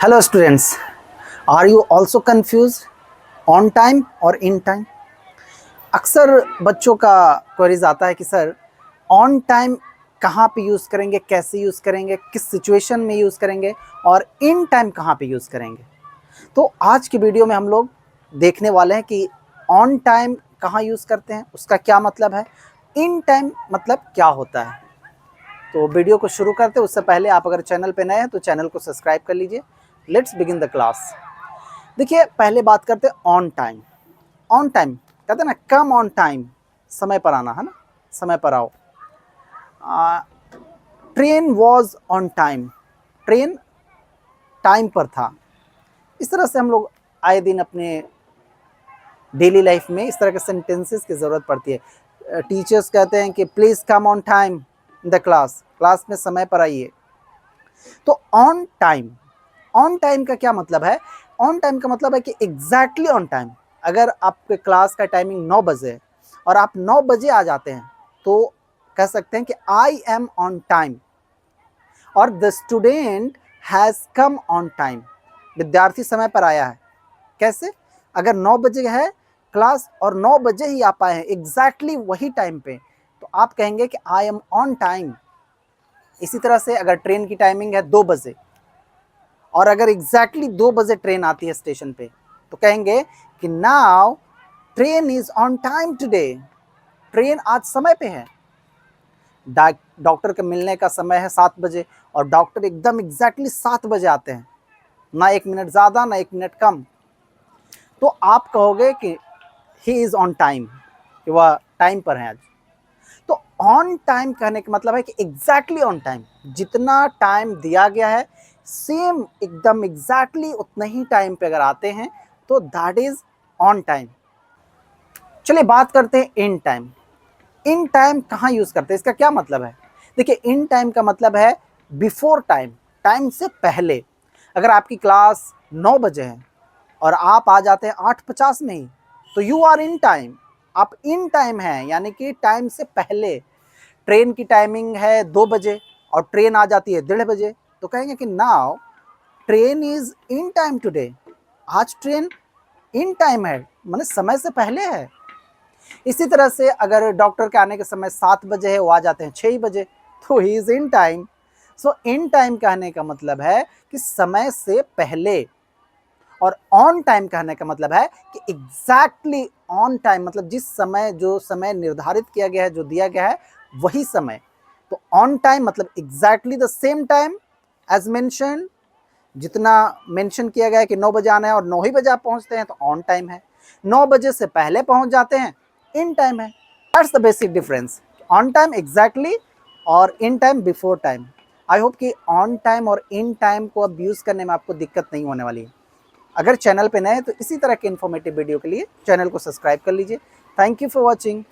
Hello students, are you also confuse on time और in time? अक्सर बच्चों का क्वेरीज आता है कि सर ऑन टाइम कहाँ पे यूज़ करेंगे, कैसे यूज़ करेंगे, किस सिचुएशन में यूज़ करेंगे और इन टाइम कहाँ पे यूज़ करेंगे। तो आज की वीडियो में हम लोग देखने वाले हैं कि ऑन टाइम कहाँ यूज़ करते हैं, उसका क्या मतलब है, इन टाइम मतलब क्या होता है। तो वीडियो को शुरू करते हैं उससे पहले आप अगर चैनल पे नए हैं तो चैनल को सब्सक्राइब कर लीजिए। Let's begin the class. देखिए, पहले बात करते हैं ऑन टाइम। ऑन टाइम कहते हैं ना, कम ऑन टाइम, समय पर आना, है ना, समय पर आओ। Train was on time, train time पर था। इस तरह से हम लोग आए दिन अपने डेली लाइफ में इस तरह के सेंटेंसेस की ज़रूरत पड़ती है। टीचर्स कहते हैं कि please come on time in the class, class में समय पर आइए। तो ऑन टाइम, ऑन टाइम का क्या मतलब है? ऑन टाइम का मतलब है कि एग्जैक्टली ऑन टाइम। अगर आपके क्लास का टाइमिंग 9 बजे है और आप 9 बजे आ जाते हैं तो कह सकते हैं कि आई एम ऑन टाइम। और the student has come on time, विद्यार्थी समय पर आया है। कैसे? अगर 9 बजे है क्लास और 9 बजे ही आप आए हैं एग्जैक्टली वही टाइम पे, तो आप कहेंगे कि आई एम ऑन टाइम। इसी तरह से अगर ट्रेन की टाइमिंग है 2 बजे और अगर एग्जैक्टली 2 बजे ट्रेन आती है स्टेशन पे, तो कहेंगे कि now train is on time today, train आज समय पे है। डॉक्टर के मिलने का समय है 7 बजे और डॉक्टर एकदम एग्जैक्टली 7 बजे आते हैं, ना 1 मिनट ज़्यादा ना 1 मिनट कम। तो आप कहोगे कि ही इज़ ऑन टाइम, कि वह टाइम पर है आज। तो ऑन टाइम कहने का मतलब है कि एग्जैक्टली ऑन टाइम, जितना टाइम दिया गया है सेम एकदम एग्जैक्टली उतना ही टाइम पे अगर आते हैं तो दैट इज ऑन टाइम। चलिए बात करते हैं इन टाइम। इन टाइम कहाँ यूज करते हैं, इसका क्या मतलब है? देखिए, इन टाइम का मतलब है बिफोर टाइम, टाइम से पहले। अगर आपकी क्लास 9 बजे है और आप आ जाते हैं 8:50 में ही, तो यू आर इन टाइम, आप इन टाइम हैं, यानी कि टाइम से पहले। ट्रेन की टाइमिंग है 2 बजे और ट्रेन आ जाती है 1:30 बजे, तो कहेंगे कि now train is in time today, आज ट्रेन इन टाइम है, माने समय से पहले है। इसी तरह से अगर डॉक्टर के आने के समय 7 बजे है, वो आ जाते हैं 6 बजे, तो he is in time. So in time कहने का मतलब है कि समय से पहले। और ऑन टाइम कहने का मतलब है कि एग्जैक्टली ऑन टाइम, मतलब जिस समय, जो समय निर्धारित किया गया है, जो दिया गया है वही समय। तो ऑन टाइम मतलब exactly the same time as mention, जितना मेंशन किया गया है कि 9 बजे आना है और 9 ही बजे आप पहुंचते हैं तो ऑन टाइम है। 9 बजे से पहले पहुंच जाते हैं, इन टाइम है। That's the basic difference, on time exactly और in time before time. I hope कि ऑन टाइम और इन टाइम को अब यूज़ करने में आपको दिक्कत नहीं होने वाली है। अगर चैनल पे नए हैं तो इसी तरह के इन्फॉर्मेटिव वीडियो के लिए चैनल को सब्सक्राइब कर लीजिए। Thank you for watching.